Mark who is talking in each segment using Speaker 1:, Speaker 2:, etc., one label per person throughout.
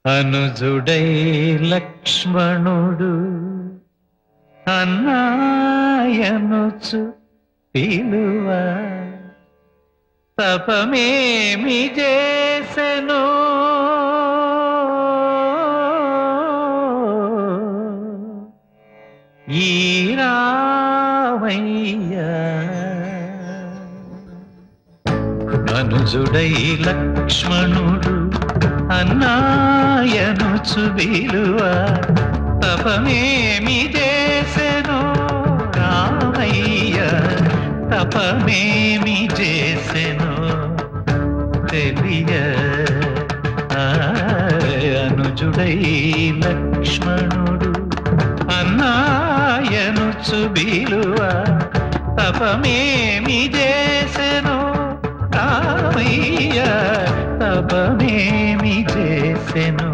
Speaker 1: అనుజుడై లక్ష్మణుడు అన్నాయనుచు పిలువ తపమేమి చేసెను ఈ రామయ్య. అనుజుడై లక్ష్మణుడు అన్నాయనుచు విలువ తపమేమి చేసెను రామయ్య, తపమేమి చేసెను తెలియ. అనుజుడై లక్ష్మణుడు అన్నాయనుచు విలువ తపమేమి చేసెను రామయ్య, తపమేమి చేసెను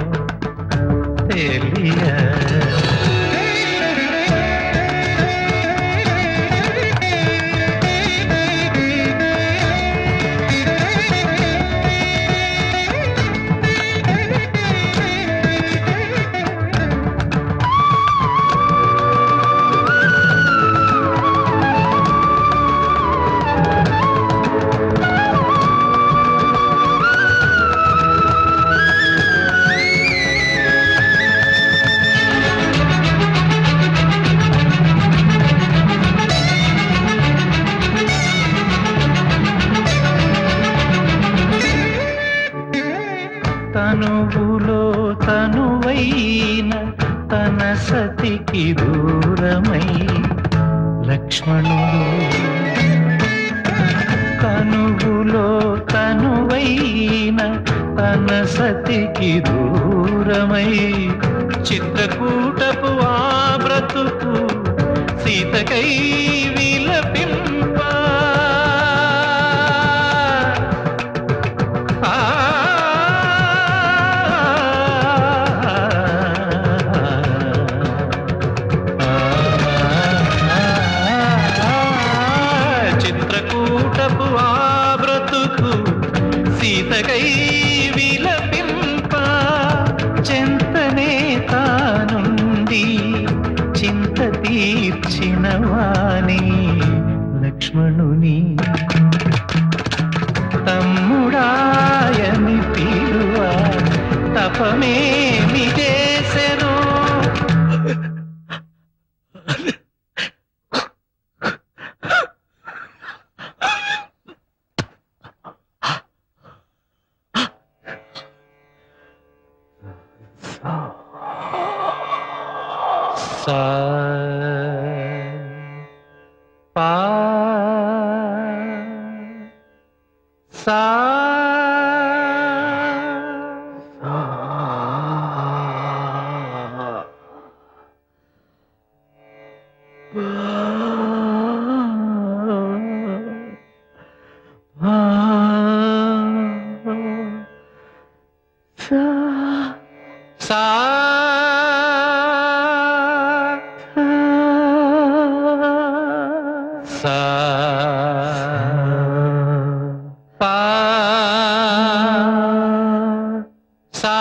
Speaker 1: తెలియ. తనువులో తనువైన తన సతికి దూరమై లక్ష్మణుడు, తనువులో తనువైన తన సతికి దూరమై చిత్రకూటపు ఆ బ్రతుకు సీతకై విలపింప సీతకై విలపింప చెంతనే తానుండి చింత తీర్చిన వాణి లక్ష్మణుని తమ్ముడాయని పిలువ తపమేమి చేసెను సా పా సా సా సా పా సా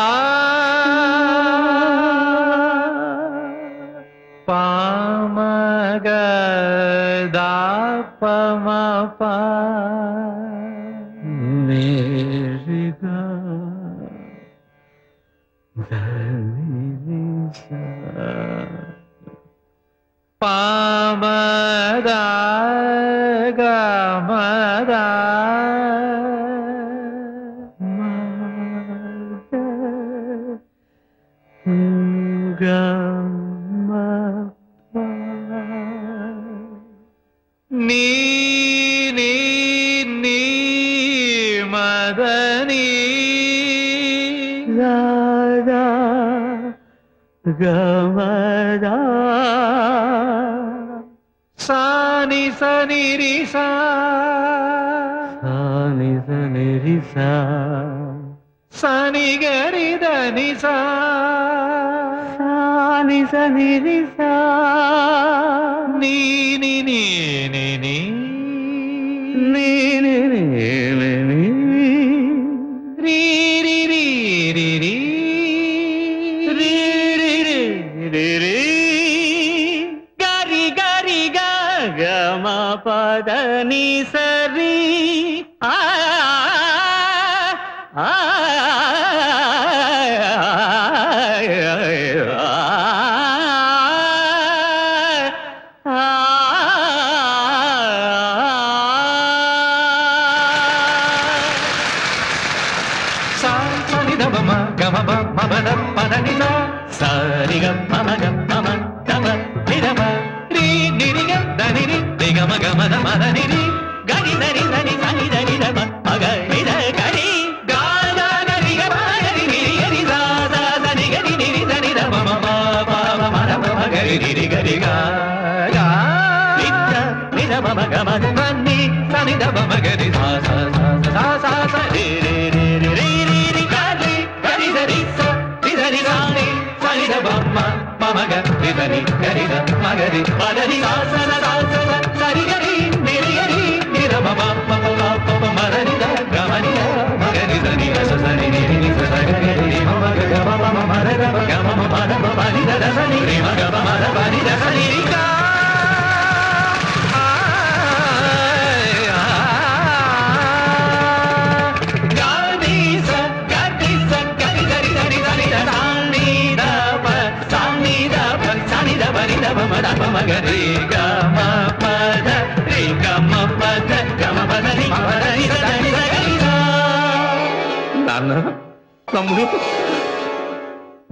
Speaker 1: పామగ దాపమ పా మేరిగా పామదా గమదా గమ నీ నీ నీ మదని రాధా గమదా సాని సని రి సా సాని సని రి సా సాని గరి దని సా సాని సని రి సా నీ ని ని ని ని ని ని ని ని రి రి రి రి రి పద ని సరి ఆ ఆ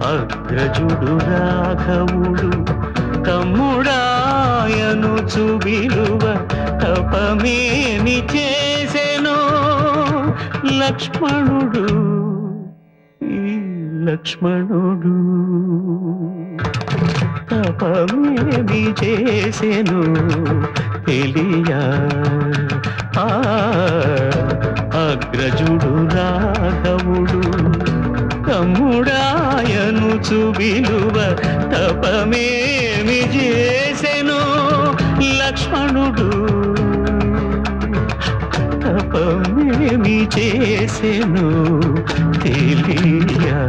Speaker 1: అగ్రజుడు రాఘవుడు తమ్ముడాయను చుబిలువ తపమేమి చేసెనో లక్ష్మణుడు లక్ష్మణుడు తపమేమి చేసెను తెలియా అగ్రజుడు రాఘవుడు తమ్ముడాయను చుబిలువ తపమేమి చేసెను లక్ష్మణుడు తపమేమి చేసెను తెలియా